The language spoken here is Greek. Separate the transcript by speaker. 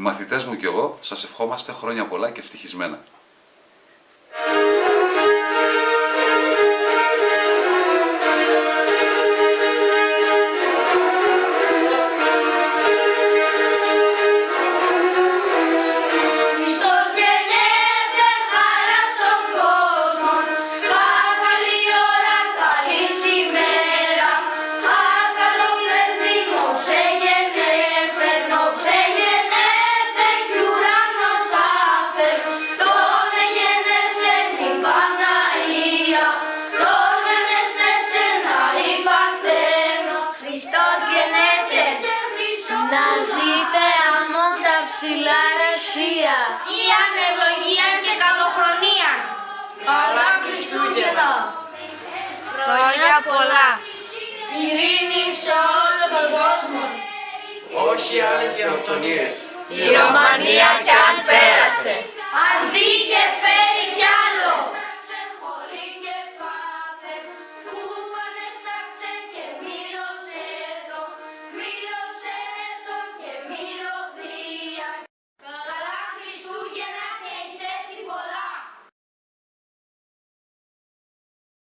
Speaker 1: Οι μαθητές μου και εγώ σας ευχόμαστε χρόνια πολλά και ευτυχισμένα.
Speaker 2: Να ζείτε αμόν τα ψηλά ρεσία,
Speaker 3: η ανευλογία και καλοχρονία.
Speaker 2: Καλά Χριστούγεννα,
Speaker 3: Χρόνια πολλά.
Speaker 2: ειρήνη σε όλο τον κόσμο.
Speaker 4: Όχι άλλες γενοκτονίες.
Speaker 2: Η Ρωμανία κι αν πέρασε.